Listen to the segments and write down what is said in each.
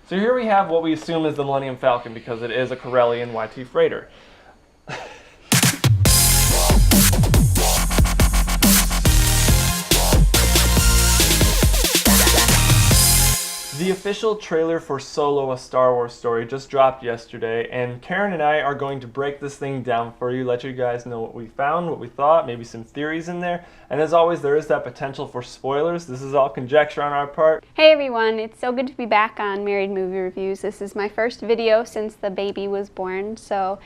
So here we have what we assume is the Millennium Falcon because it is a Corellian YT freighter. The official trailer for Solo: A Star Wars Story just dropped yesterday, and Karen and I are going to break this thing down for you, let you guys know what we found, what we thought, maybe some theories in there. And as always, there is that potential for spoilers. This is all conjecture on our part. Hey everyone, it's so good to be back on Married Movie Reviews. This is my first video since the baby was born, so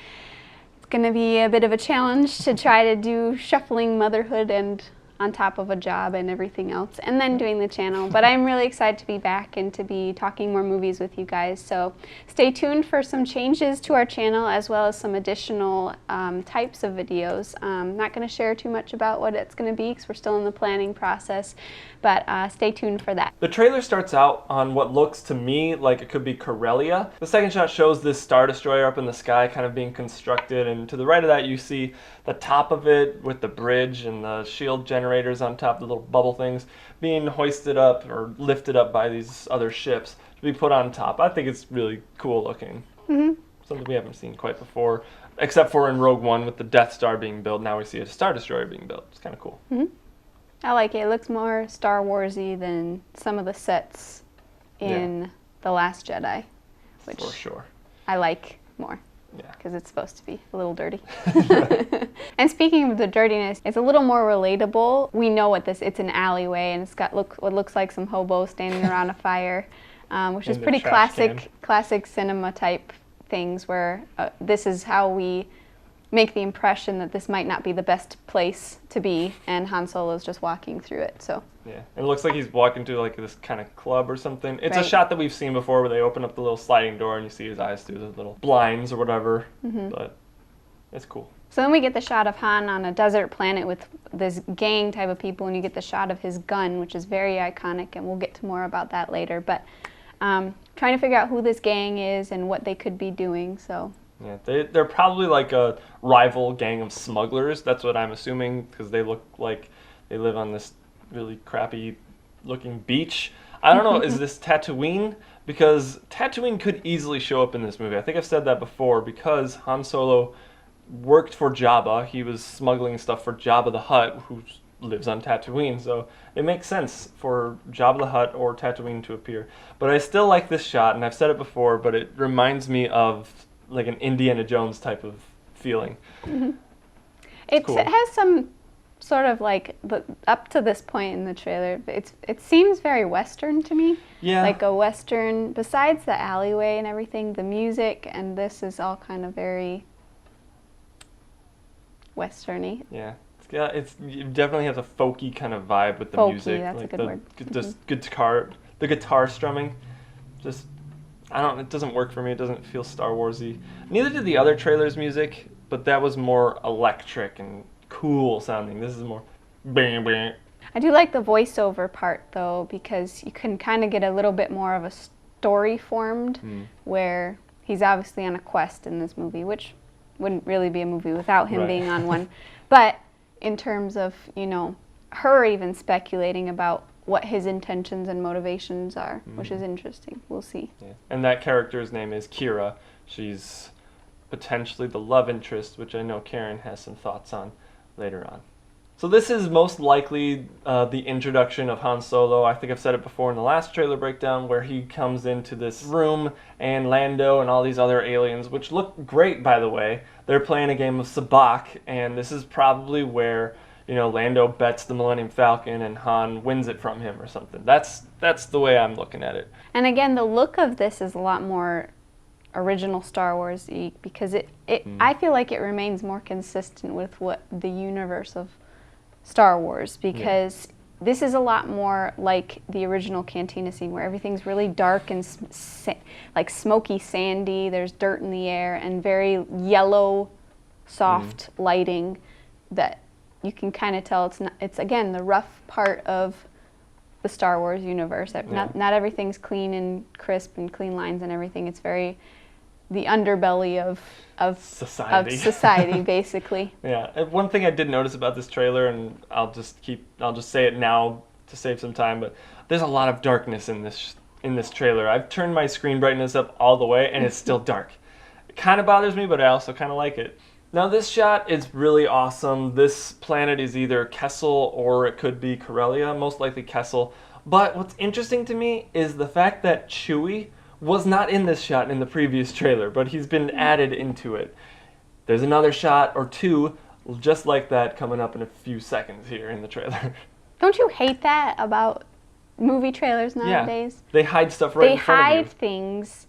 it's going to be a bit of a challenge to try to do shuffling motherhood and on top of a job and everything else, and then doing the channel. But I'm really excited to be back and to be talking more movies with you guys. So stay tuned for some changes to our channel as well as some additional types of videos. I'm not going to share too much about what it's going to be because we're still in the planning process, but stay tuned for that. The trailer starts out on what looks to me like it could be Corellia. The second shot shows this Star Destroyer up in the sky kind of being constructed, and to the right of that you see the top of it with the bridge and the shield generators on top, the little bubble things, being hoisted up or lifted up by these other ships to be put on top. I think it's really cool looking. Something we haven't seen quite before, except for in Rogue One with the Death Star being built. Now we see a Star Destroyer being built. It's kind of cool. I like it. It looks more Star Wars-y than some of the sets in The Last Jedi, which for sure I like more. Yeah, because it's supposed to be a little dirty. And speaking of the dirtiness, it's a little more relatable. We know what it's an alleyway, and it's got what looks like some hobos standing around a fire, which is pretty classic cinema type things where this is how we make the impression that this might not be the best place to be, and Han Solo's just walking through it. So yeah, it looks like he's walking to like this kind of club or something. It's a shot that we've seen before where they open up the little sliding door and you see his eyes through the little blinds or whatever, but it's cool. So then we get the shot of Han on a desert planet with this gang type of people, and you get the shot of his gun, which is very iconic, and we'll get to more about that later. But trying to figure out who this gang is and what they could be doing, so... Yeah, they're probably like a rival gang of smugglers. That's what I'm assuming, because they look like they live on this really crappy looking beach. I don't know, is this Tatooine? Because Tatooine could easily show up in this movie. I think I've said that before, because Han Solo worked for Jabba. He was smuggling stuff for Jabba the Hutt, who lives on Tatooine. So it makes sense for Jabba the Hutt or Tatooine to appear. But I still like this shot, and I've said it before, but it reminds me of like an Indiana Jones type of feeling. It cool. has some sort of like, up to this point in the trailer, it seems very Western to me. Yeah. Like a Western, besides the alleyway and everything, the music and this is all kind of very Western-y. Yeah. It definitely has a folky kind of vibe with the folky, music. That's like a good word. The guitar strumming. Just, it doesn't work for me. It doesn't feel Star Wars-y. Neither did the other trailer's music, but that was more electric and cool sounding. This is more bang bang. I do like the voiceover part though, because you can kind of get a little bit more of a story formed where he's obviously on a quest in this movie, which wouldn't really be a movie without him being on one. But in terms of, you know, her even speculating about what his intentions and motivations are, which is interesting. We'll see. Yeah. And that character's name is qi'ra. She's potentially the love interest, which I know Karen has some thoughts on later on. So this is most likely the introduction of Han Solo. I think I've said it before in the last trailer breakdown, where he comes into this room and Lando and all these other aliens, which look great, by the way. They're playing a game of sabacc, and this is probably where, you know, Lando bets the Millennium Falcon and Han wins it from him or something. That's the way I'm looking at it. And again, the look of this is a lot more original Star Wars-y, because I feel like it remains more consistent with what the universe of Star Wars, because this is a lot more like the original Cantina scene, where everything's really dark and like smoky, sandy. There's dirt in the air and very yellow, soft lighting that you can kind of tell it's again the rough part of the Star Wars universe. Not everything's clean and crisp and clean lines and everything. It's very the underbelly of society, basically. Yeah. And one thing I did notice about this trailer, and I'll just say it now to save some time, but there's a lot of darkness in this in this trailer. I've turned my screen brightness up all the way, and it's still dark. It kind of bothers me, but I also kind of like it. Now this shot is really awesome. This planet is either Kessel or it could be Corellia, most likely Kessel. But what's interesting to me is the fact that Chewie was not in this shot in the previous trailer, but he's been added into it. There's another shot or two just like that coming up in a few seconds here in the trailer. Don't you hate that about movie trailers nowadays? Yeah, they hide stuff right in front of you. They hide things,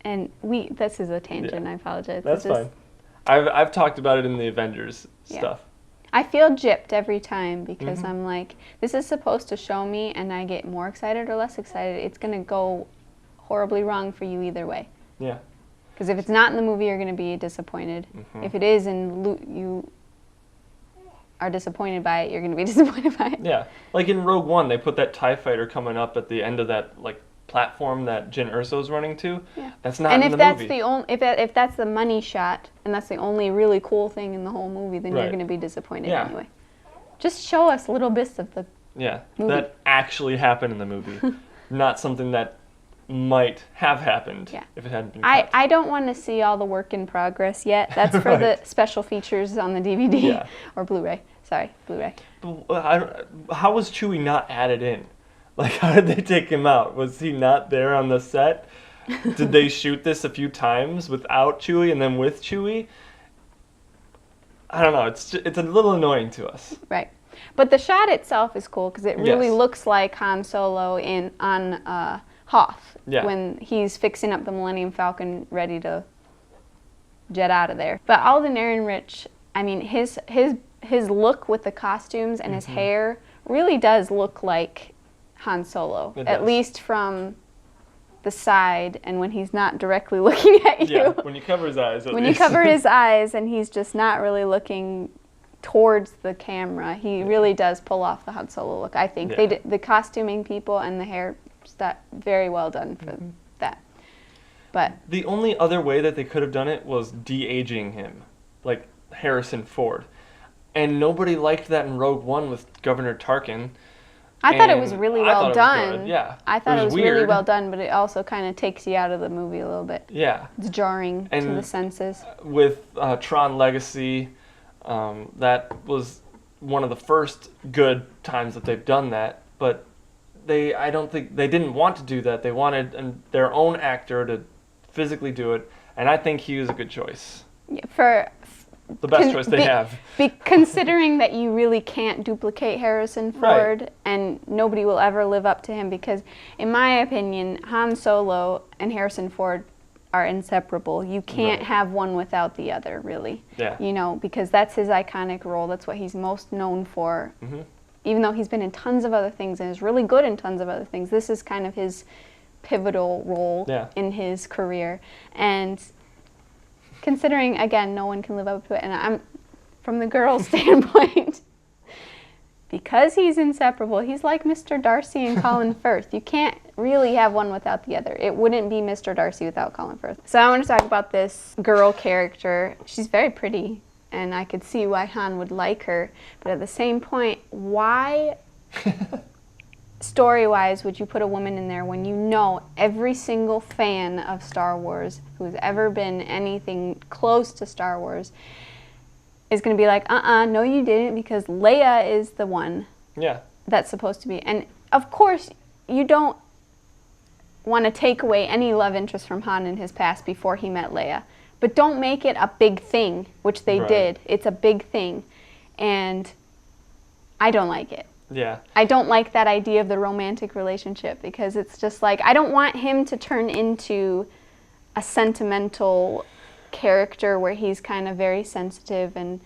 and this is a tangent, I apologize. That's fine. I've talked about it in the Avengers stuff. I feel gypped every time because I'm like, this is supposed to show me, and I get more excited or less excited. It's going to go horribly wrong for you either way. Yeah. Because if it's not in the movie, you're going to be disappointed. If it is and you are disappointed by it, you're going to be disappointed by it. Yeah. Like in Rogue One, they put that TIE fighter coming up at the end of that platform that Jyn Erso's running to. Yeah. That's not in the movie. And if that's the money shot and that's the only really cool thing in the whole movie, then you're going to be disappointed anyway. Just show us little bits of the movie. That actually happened in the movie. Not something that might have happened if it hadn't been cut. I don't want to see all the work in progress yet. That's for the special features on the DVD or Blu-ray. Sorry, Blu-ray. But how was Chewie not added in? Like, how did they take him out? Was he not there on the set? Did they shoot this a few times without Chewie and then with Chewie? I don't know. It's a little annoying to us. Right. But the shot itself is cool because it really looks like Han Solo on Hoth when he's fixing up the Millennium Falcon ready to jet out of there. But Alden Ehrenreich, I mean, his look with the costumes and his hair really does look like Han Solo, at least from the side and when he's not directly looking at you. Yeah, when you cover his eyes at least. You cover his eyes and he's just not really looking towards the camera, he really does pull off the Han Solo look, I think. They did, the costuming people and the hair, very well done for that. But the only other way that they could have done it was de-aging him, like Harrison Ford. And nobody liked that in Rogue One with Governor Tarkin. I thought it was really well done. It was good. Yeah. I thought it was really well done, but it also kind of takes you out of the movie a little bit. Yeah. It's jarring to the senses. With Tron Legacy, that was one of the first good times that they've done that, but I don't think they didn't want to do that. They wanted their own actor to physically do it, and I think he was a good choice. Yeah, the best choice they have. Considering that you really can't duplicate Harrison Ford, and nobody will ever live up to him, because in my opinion, Han Solo and Harrison Ford are inseparable. You can't have one without the other, really. Yeah. You know, because that's his iconic role. That's what he's most known for. Even though he's been in tons of other things and is really good in tons of other things, this is kind of his pivotal role in his career. And considering, again, no one can live up to it, and I'm, from the girl's standpoint, because he's inseparable, he's like Mr. Darcy and Colin Firth. You can't really have one without the other. It wouldn't be Mr. Darcy without Colin Firth. So I want to talk about this girl character. She's very pretty, and I could see why Han would like her, but at the same point, why story-wise would you put a woman in there when you know every single fan of Star Wars who's ever been anything close to Star Wars is going to be like, no you didn't, because Leia is the one that's supposed to be. And of course, you don't want to take away any love interest from Han in his past before he met Leia. But don't make it a big thing, which they did. It's a big thing. And I don't like it. Yeah. I don't like that idea of the romantic relationship, because it's just like, I don't want him to turn into a sentimental character where he's kind of very sensitive, and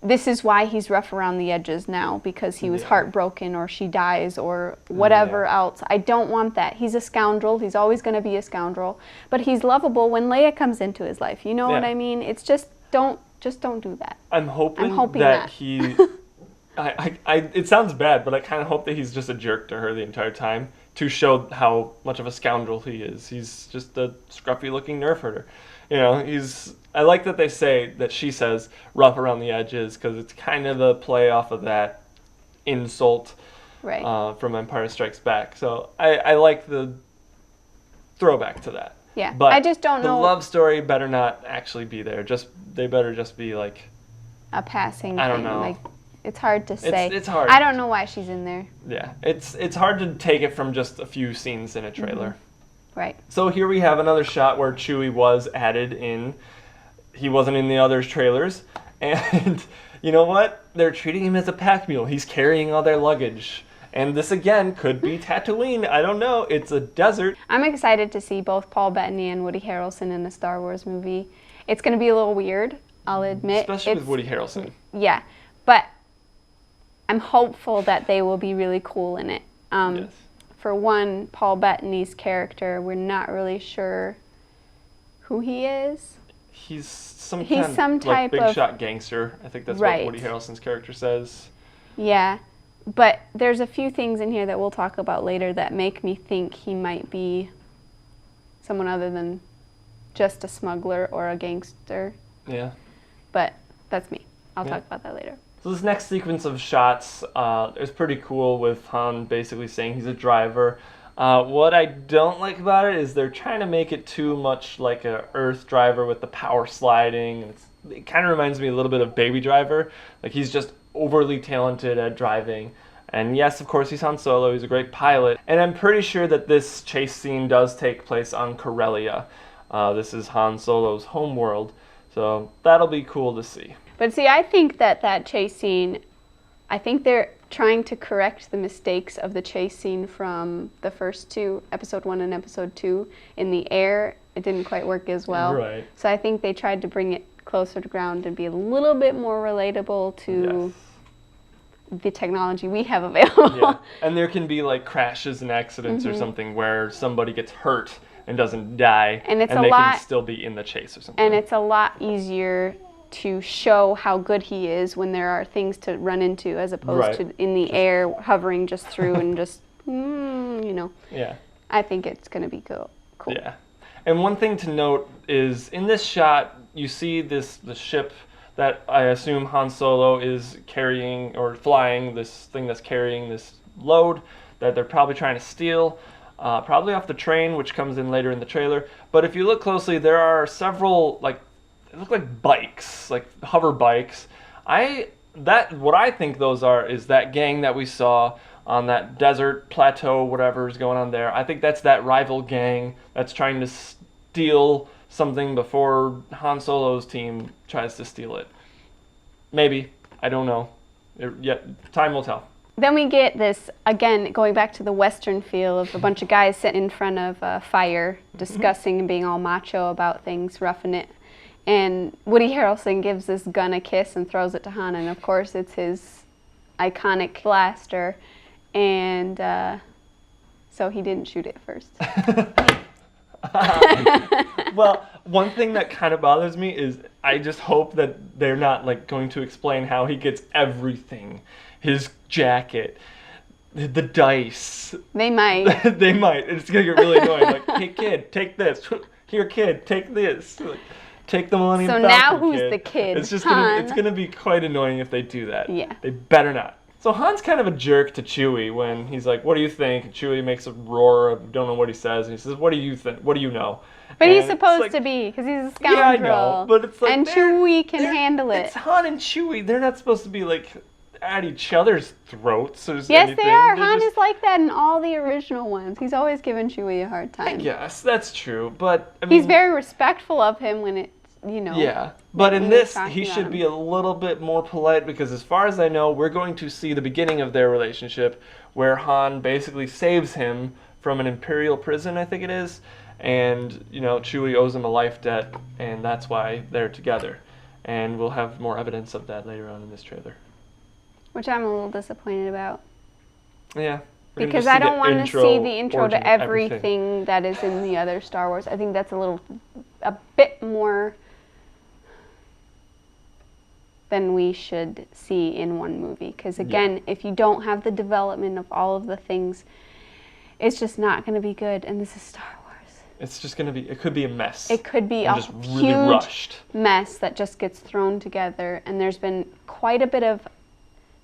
this is why he's rough around the edges now, because he was heartbroken or she dies or whatever else. I don't want that. He's a scoundrel. He's always going to be a scoundrel, but he's lovable when Leia comes into his life. You know what I mean? It's just don't do that. I'm hoping that he it sounds bad, but I kind of hope that he's just a jerk to her the entire time to show how much of a scoundrel he is. He's just a scruffy-looking nerf herder. You know, I like that she says rough around the edges, because it's kind of a play off of that insult. Right. From Empire Strikes Back. So I like the throwback to that. Yeah. But I just don't know. The love story better not actually be there. They better just be like a passing I don't thing. know. Like, it's hard to say. It's hard. I don't know why she's in there. Yeah. It's hard to take it from just a few scenes in a trailer. Right. So here we have another shot where Chewie was added in. He wasn't in the other trailers. And you know what? They're treating him as a pack mule. He's carrying all their luggage. And this, again, could be Tatooine. I don't know. It's a desert. I'm excited to see both Paul Bettany and Woody Harrelson in a Star Wars movie. It's going to be a little weird, I'll admit. Especially with Woody Harrelson. Yeah. But I'm hopeful that they will be really cool in it. Yes. For one, Paul Bettany's character, we're not really sure who he is. He's some type big of shot gangster. I think that's right. what Woody Harrelson's character says. Yeah. But there's a few things in here that we'll talk about later that make me think he might be someone other than just a smuggler or a gangster. Yeah. But that's me. I'll talk about that later. So this next sequence of shots is pretty cool with Han basically saying he's a driver. What I don't like about it is they're trying to make it too much like a Earth driver with the power sliding. It kind of reminds me a little bit of Baby Driver. Like he's just overly talented at driving. And yes, of course, he's Han Solo. He's a great pilot. And I'm pretty sure that this chase scene does take place on Corellia. This is Han Solo's homeworld. So that'll be cool to see. But see, I think that chase scene, I think they're trying to correct the mistakes of the chase scene from the first two, Episode 1 and Episode 2. In the air, it didn't quite work as well. Right. So I think they tried to bring it closer to ground and be a little bit more relatable to the technology we have available. Yeah. And there can be like crashes and accidents or something where somebody gets hurt and doesn't die, and it's they can still be in the chase or something. And it's a lot easier to show how good he is when there are things to run into as opposed to in the air hovering just through and just you know. Yeah. I think it's going to be cool. Yeah. And one thing to note is in this shot you see the ship that I assume Han Solo is carrying or flying, this thing that's carrying this load that they're probably trying to steal, probably off the train, which comes in later in the trailer. But if you look closely, there are several, like, they look like bikes, like hover bikes. What I think those are is that gang that we saw on that desert plateau, whatever is going on there. I think that's that rival gang that's trying to steal something before Han Solo's team tries to steal it. Maybe. I don't know. Time will tell. Then we get this, again, going back to the Western feel of a bunch of guys sitting in front of a fire, discussing and being all macho about things, roughing it. And Woody Harrelson gives this gun a kiss and throws it to Han, and of course it's his iconic blaster. And so he didn't shoot it first. Well, one thing that kind of bothers me is I just hope that they're not like going to explain how he gets everything. His jacket, the dice. They might. They might. It's going to get really annoying. Like, hey kid, take this. Here kid, take this. Like, take the Millennium Falcon, now who's kid. the kid? It's just Han. it's gonna be quite annoying if they do that. Yeah. They better not. So Han's kind of a jerk to Chewie when he's like, "What do you think?" And Chewie makes a roar of don't know what he says, and he says, "What do you think? What do you know?" But and he's supposed to be, because he's a scoundrel. Yeah, I know, but it's like and Chewie can handle it. It's Han and Chewie. They're not supposed to be like at each other's throats or yes, anything. they are. They're Han just, is like that in all the original ones. He's always given Chewie a hard time. Yes, that's true, but I mean, he's very respectful of him when it's, you know. Yeah, but in this, he about should him. be a little bit more polite because as far as I know, we're going to see the beginning of their relationship where Han basically saves him from an Imperial prison, I think it is, and, you know, Chewie owes him a life debt, and that's why they're together. And we'll have more evidence of that later on in this trailer. Which I'm a little disappointed about. Yeah. Because I don't want to see the intro to everything that is in the other Star Wars. I think that's a bit more than we should see in one movie. Because again, if you don't have the development of all of the things, it's just not going to be good. And this is Star Wars. It's just going to be, it could be a mess. It could be a just really huge rushed mess that just gets thrown together. And there's been quite a bit of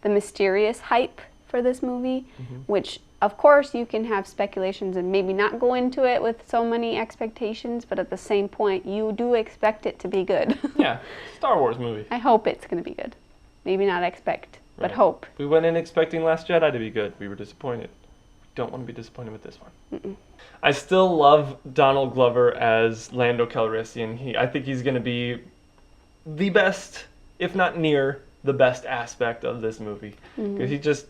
the mysterious hype for this movie, which of course you can have speculations and maybe not go into it with so many expectations, but at the same point you do expect it to be good. Yeah, Star Wars movie. I hope it's going to be good. Maybe not expect, but hope. We went in expecting Last Jedi to be good. We were disappointed. Don't want to be disappointed with this one. I still love Donald Glover as Lando Calrissian. I think he's going to be the best, if not near the best aspect of this movie, because he just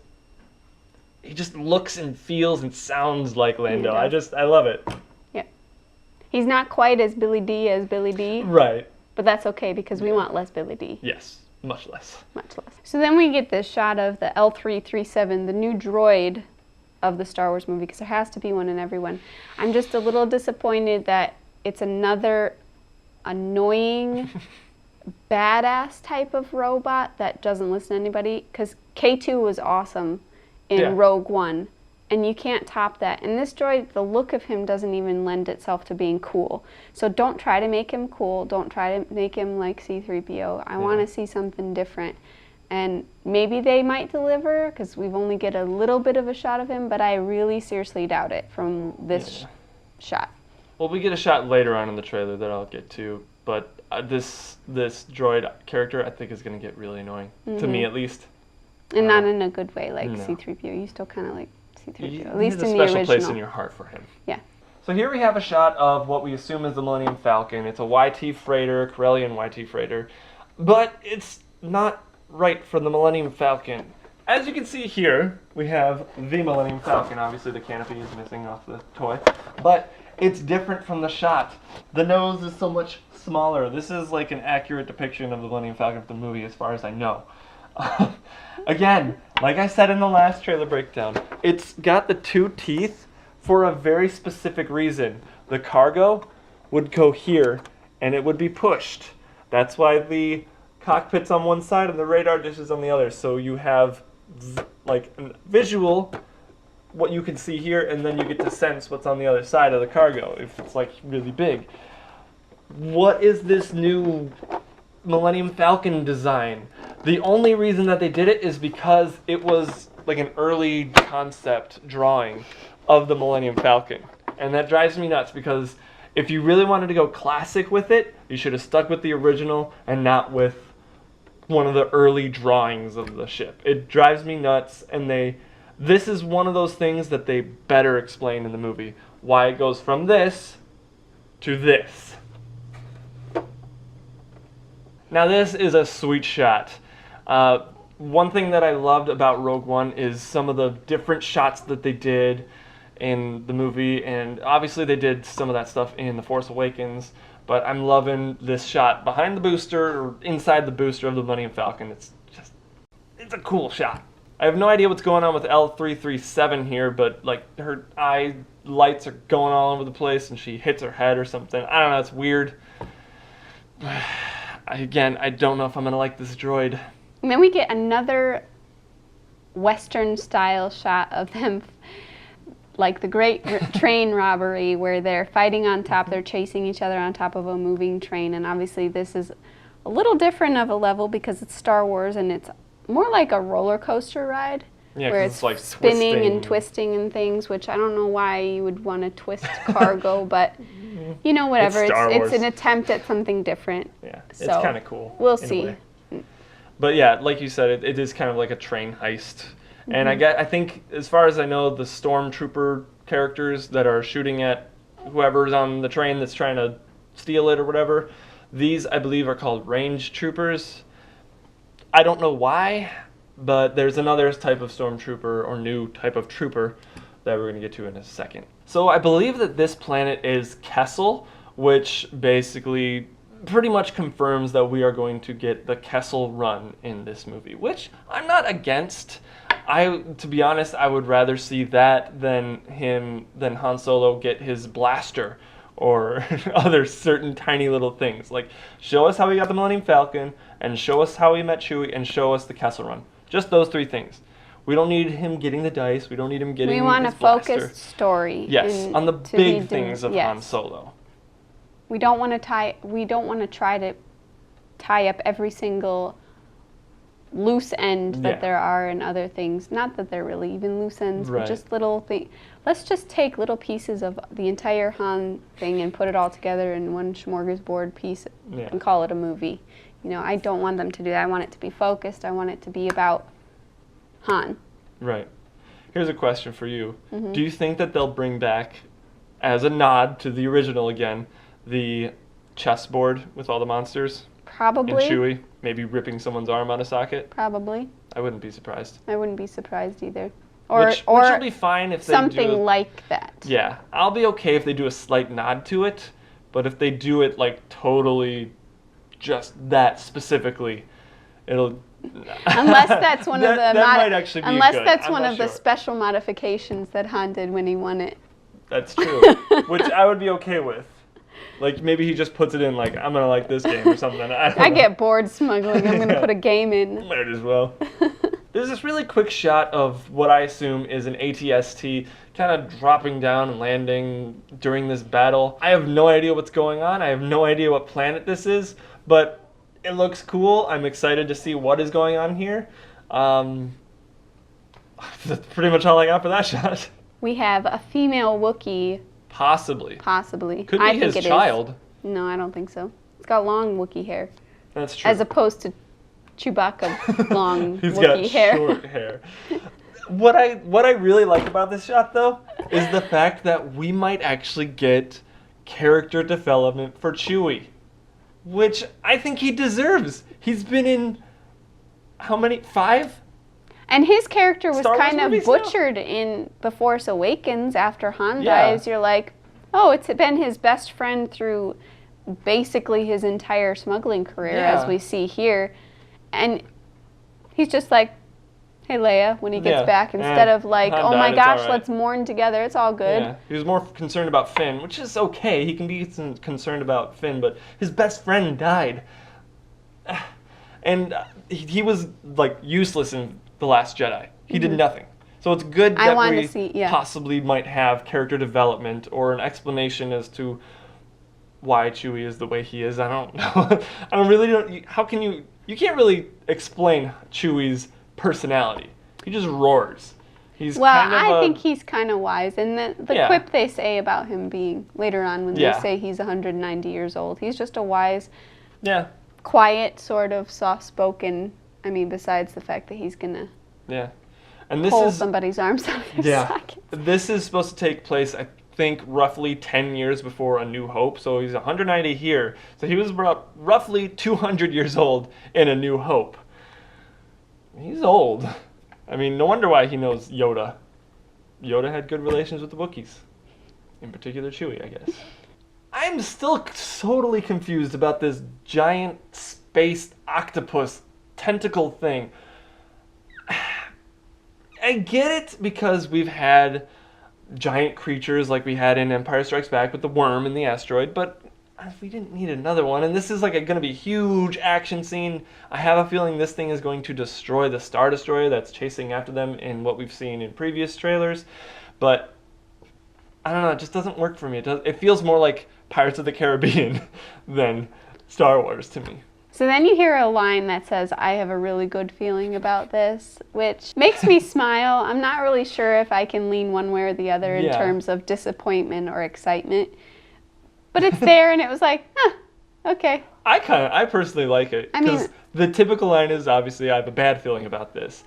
looks and feels and sounds like Lando. I love it. Yeah, he's not quite as Billy D as Billy D. Right. But that's okay because we want less Billy D. Yes, much less. Much less. So then we get this shot of the L337, the new droid of the Star Wars movie, because there has to be one in every one. I'm just a little disappointed that it's another annoying, badass type of robot that doesn't listen to anybody, because K2 was awesome in Rogue One, and you can't top that. And this droid, the look of him doesn't even lend itself to being cool. So don't try to make him cool. Don't try to make him like C-3PO. I want to see something different. And maybe they might deliver, because we've only get a little bit of a shot of him, but I really seriously doubt it from this shot. Well, we get a shot later on in the trailer that I'll get to, but this droid character I think is going to get really annoying, to me at least. And not in a good way, like C-3PO. You still kind of like C-3PO, at least in the original. There's a special place in your heart for him. Yeah. So here we have a shot of what we assume is the Millennium Falcon. It's a YT freighter, Corellian YT freighter, but it's not right for the Millennium Falcon. As you can see here, we have the Millennium Falcon. Obviously the canopy is missing off the toy, but it's different from the shot. The nose is so much smaller. This is like an accurate depiction of the Millennium Falcon from the movie as far as I know. Again, like I said in the last trailer breakdown, it's got the two teeth for a very specific reason. The cargo would go here and it would be pushed. That's why the cockpit's on one side and the radar dish is on the other. So you have like a visual, what you can see here, and then you get to sense what's on the other side of the cargo if it's like really big. What is this new Millennium Falcon design? The only reason that they did it is because it was like an early concept drawing of the Millennium Falcon. And that drives me nuts, because if you really wanted to go classic with it, you should have stuck with the original and not with one of the early drawings of the ship. It drives me nuts, and this is one of those things that they better explain in the movie. Why it goes from this to this. Now this is a sweet shot. One thing that I loved about Rogue One is some of the different shots that they did in the movie, and obviously they did some of that stuff in The Force Awakens, but I'm loving this shot behind the booster, or inside the booster of the Millennium Falcon. It's a cool shot. I have no idea what's going on with L337 here, but like her eye lights are going all over the place and she hits her head or something. I don't know, it's weird. Again, I don't know if I'm going to like this droid. And then we get another Western style shot of them, like the great train robbery where they're fighting on top, they're chasing each other on top of a moving train. And obviously this is a little different of a level because it's Star Wars and it's more like a roller coaster ride. Yeah, where it's like spinning and twisting and things, which I don't know why you would want to twist cargo, but you know, whatever. It's an attempt at something different. Yeah, it's so kind of cool. We'll see. But yeah, like you said, it is kind of like a train heist. And I think, as far as I know, the stormtrooper characters that are shooting at whoever's on the train that's trying to steal it or whatever, these, I believe, are called range troopers. I don't know why, but there's another type of stormtrooper or new type of trooper that we're going to get to in a second. So I believe that this planet is Kessel, which basically pretty much confirms that we are going to get the Kessel run in this movie, which I'm not against. To be honest, I would rather see that than Han Solo get his blaster or other certain tiny little things. Like, show us how he got the Millennium Falcon, and show us how he met Chewie, and show us the Kessel run. Just those three things. We don't need him getting the dice. We don't need him getting his blaster. We want a focused story. Yes, on the big things of Han Solo. We don't want to try to tie up every single loose end that Yeah. there are in other things. Not that they're really even loose ends, Right. but just little things. Let's just take little pieces of the entire Han thing and put it all together in one smorgasbord piece Yeah. and call it a movie. You know, I don't want them to do that. I want it to be focused. I want it to be about Han. Right. Here's a question for you. Mm-hmm. Do you think that they'll bring back, as a nod to the original again, the chessboard with all the monsters? Probably. And Chewie maybe ripping someone's arm out of socket? Probably. I wouldn't be surprised. I wouldn't be surprised either. Which will be fine if they something do like that. Yeah, I'll be okay if they do a slight nod to it, but if they do it like totally just that specifically, it'll Unless that's one of the that might actually be unless good. that's I'm one not of the sure. special modifications that Han did when he won it. That's true. Which I would be okay with. Like maybe he just puts it in like I'm gonna like this game or something. I don't know. get bored smuggling. I'm gonna put a game in. Might as well. There's this really quick shot of what I assume is an AT-ST kind of dropping down and landing during this battle. I have no idea what's going on. I have no idea what planet this is, but it looks cool. I'm excited to see what is going on here. That's pretty much all I got for that shot. We have a female Wookiee, Possibly. possibly. Could be I think his it is. child. No, I don't think so. It's got long Wookiee hair, That's true. as opposed to Chewbacca long He's Wookiee got hair. short hair. What I really like about this shot, though, is the fact that we might actually get character development for Chewie, which I think he deserves. He's been in how many? 5? And his character was Star Wars kind of movies now? butchered in The Force Awakens after Han Yeah. dies. You're like, oh, it's been his best friend through basically his entire smuggling career, Yeah. as we see here. And he's just like, hey, Leia, when he gets Yeah. back, instead of like, Han oh my died, it's gosh, all right. let's mourn together, it's all good. Yeah. He was more concerned about Finn, which is okay. He can be concerned about Finn, but his best friend died. And he was like useless in The Last Jedi. He did nothing. So it's good I that wanted we to see- yeah. possibly might have character development or an explanation as to why Chewie is the way he is. I don't know. How can you can't really explain Chewie's personality. He just roars. He's Well, kind of I think he's kind of wise. And the Yeah. quip they say about him being, later on when Yeah. they say he's 190 years old, he's just a wise, yeah. quiet, sort of soft-spoken. I mean, besides the fact that he's gonna Yeah. And this pull is somebody's arms out of their Yeah. sockets. This is supposed to take place, I think, roughly 10 years before A New Hope. So he's 190 here. So he was about roughly 200 years old in A New Hope. He's old. I mean, no wonder why he knows Yoda. Yoda had good relations with the Wookiees. In particular, Chewie, I guess. I'm still totally confused about this giant space octopus tentacle thing. I get it because we've had giant creatures like we had in Empire Strikes Back with the worm and the asteroid, but we didn't need another one. And this is like going to be a huge action scene. I have a feeling this thing is going to destroy the Star Destroyer that's chasing after them in what we've seen in previous trailers. But I don't know, it just doesn't work for me. It feels more like Pirates of the Caribbean than Star Wars to me. So then you hear a line that says, I have a really good feeling about this, which makes me smile. I'm not really sure if I can lean one way or the other in Yeah. terms of disappointment or excitement. But it's there, and it was like, okay. I personally like it. I mean- Because the typical line is, obviously, I have a bad feeling about this.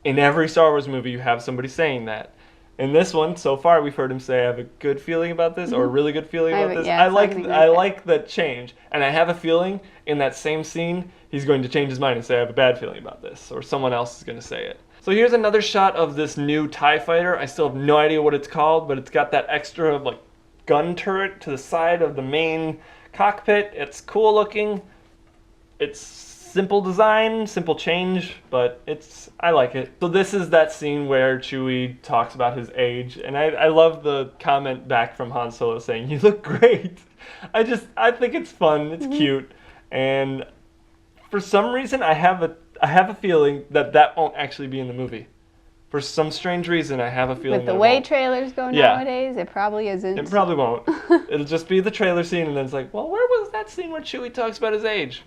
In every Star Wars movie, you have somebody saying that. In this one, so far, we've heard him say, I have a good feeling about this, or a really good feeling I about have a- this. yeah, I like something I like that. like that change. And I have a feeling, in that same scene, he's going to change his mind and say, I have a bad feeling about this. Or someone else is going to say it. So here's another shot of this new TIE fighter. I still have no idea what it's called, but it's got that extra, like, gun turret to the side of the main cockpit. It's cool looking. It's simple design, simple change, but I like it. So this is that scene where Chewie talks about his age, and I love the comment back from Han Solo saying, "You look great." I think it's fun, it's cute, and for some reason I have a feeling that won't actually be in the movie. For some strange reason, I have a feeling With the that it way won't. trailers go Yeah. nowadays, it probably isn't. It probably won't. It'll just be the trailer scene, and then it's like, well, where was that scene where Chewie talks about his age?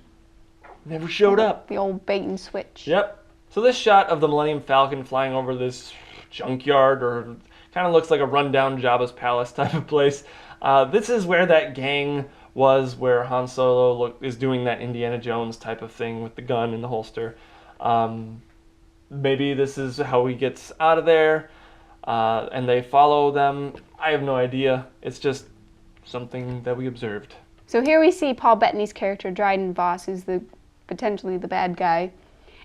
Never showed up. The old bait and switch. Yep. So this shot of the Millennium Falcon flying over this junkyard, or kind of looks like a rundown Jabba's palace type of place. This is where that gang was, where Han Solo is doing that Indiana Jones type of thing with the gun in the holster. Maybe this is how he gets out of there, and they follow them. I have no idea. It's just something that we observed. So here we see Paul Bettany's character, Dryden Voss, who's potentially the bad guy.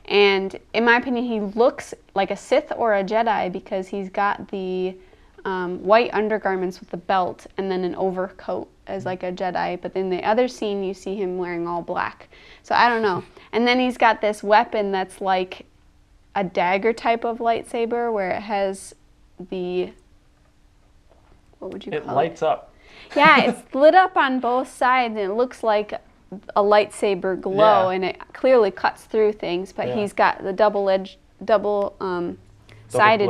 And in my opinion, he looks like a Sith or a Jedi because he's got the white undergarments with the belt and then an overcoat as like a Jedi. But in the other scene, you see him wearing all black. So I don't know. And then he's got this weapon that's like a dagger type of lightsaber where it has the, what would you call it? It lights up. Yeah, it's lit up on both sides, and it looks like a lightsaber glow, and it clearly cuts through things. But he's got the double-sided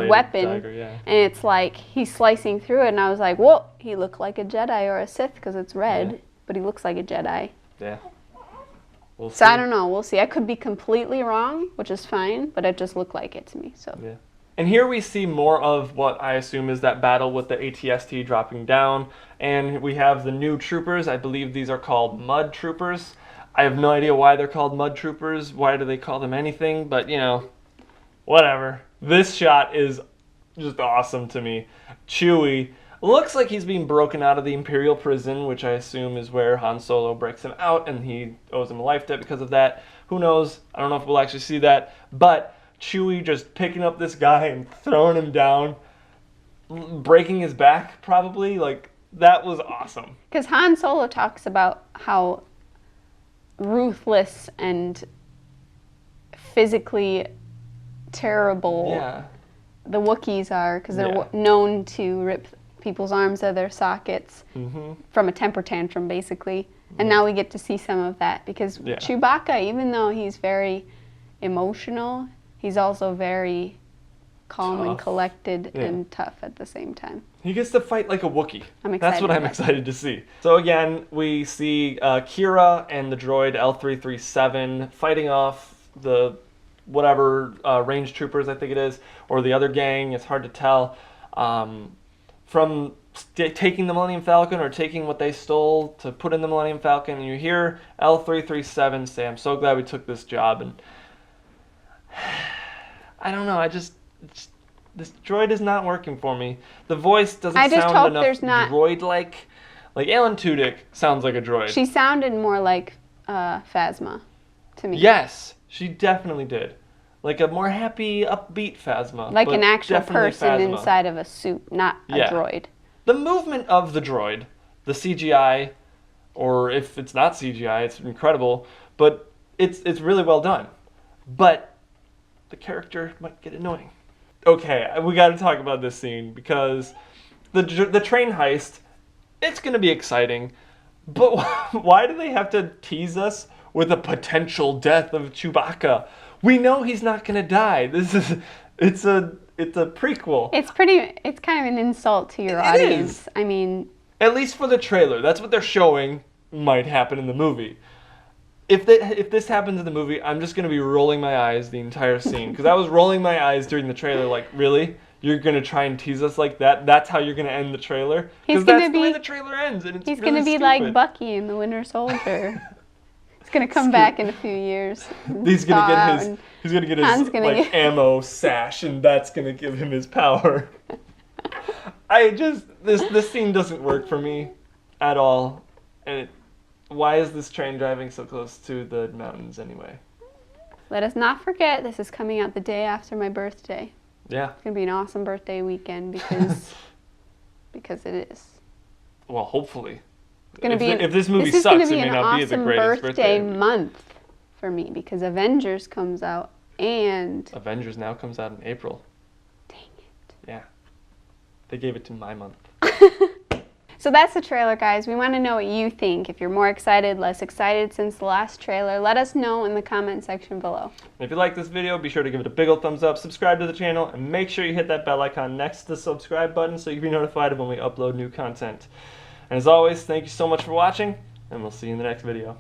weapon, dagger, and it's like he's slicing through it. And I was like, "Whoa, he looked like a Jedi or a Sith because it's red, but he looks like a Jedi." Yeah. We'll see. So I don't know. We'll see. I could be completely wrong, which is fine, but it just looked like it to me. So. Yeah. And here we see more of what I assume is that battle with the AT-ST dropping down. And we have the new troopers. I believe these are called Mud Troopers. I have no idea why they're called Mud Troopers. Why do they call them anything? But, you know, whatever. This shot is just awesome to me. Chewie looks like he's being broken out of the Imperial prison, which I assume is where Han Solo breaks him out, and he owes him a life debt because of that. Who knows? I don't know if we'll actually see that. But Chewie just picking up this guy and throwing him down, breaking his back probably, like, that was awesome. Because Han Solo talks about how ruthless and physically terrible the Wookiees are, because they're known to rip people's arms out of their sockets from a temper tantrum, basically. And now we get to see some of that, because Chewbacca, even though he's very emotional, he's also very calm and collected and tough at the same time. He gets to fight like a Wookiee. I'm excited. That's what I'm excited to see. So again, we see qi'ra and the droid L337 fighting off the whatever range troopers, I think it is, or the other gang. It's hard to tell. From taking the Millennium Falcon or taking what they stole to put in the Millennium Falcon, and you hear L337 say, "I'm so glad we took this job." And I don't know, this droid is not working for me. The voice doesn't sound enough droid-like. Like Alan Tudyk sounds like a droid. She sounded more like Phasma to me. Yes, she definitely did. Like a more happy, upbeat Phasma. Like an actual person inside of a suit, not a droid. The movement of the droid, the CGI, or if it's not CGI, it's incredible, but it's really well done. But the character might get annoying. Okay, we got to talk about this scene, because the train heist, it's going to be exciting, but why do they have to tease us with a potential death of Chewbacca? We know he's not going to die. It's a prequel. It's kind of an insult to your audience. Is. I mean, at least for the trailer, that's what they're showing might happen in the movie. If this happens in the movie, I'm just going to be rolling my eyes the entire scene. Because I was rolling my eyes during the trailer, like, really? You're going to try and tease us like that? That's how you're going to end the trailer? Because that's the way the trailer ends, and it's he's really going to be stupid. like Bucky in The Winter Soldier. He's going to come back in a few years. He's going to get his ammo sash, and that's going to give him his power. This scene doesn't work for me at all. And why is this train driving so close to the mountains anyway? Let us not forget, this is coming out the day after my birthday. Yeah. It's going to be an awesome birthday weekend because it is. Well, hopefully. If this movie sucks, it may not be the greatest birthday. Month for me, because Avengers comes out and... Avengers now comes out in April. Dang it. Yeah. They gave it to my month. So that's the trailer, guys. We want to know what you think. If you're more excited, less excited since the last trailer, let us know in the comment section below. And if you like this video, be sure to give it a big old thumbs up, subscribe to the channel, and make sure you hit that bell icon next to the subscribe button so you can be notified of when we upload new content. And as always, thank you so much for watching, and we'll see you in the next video.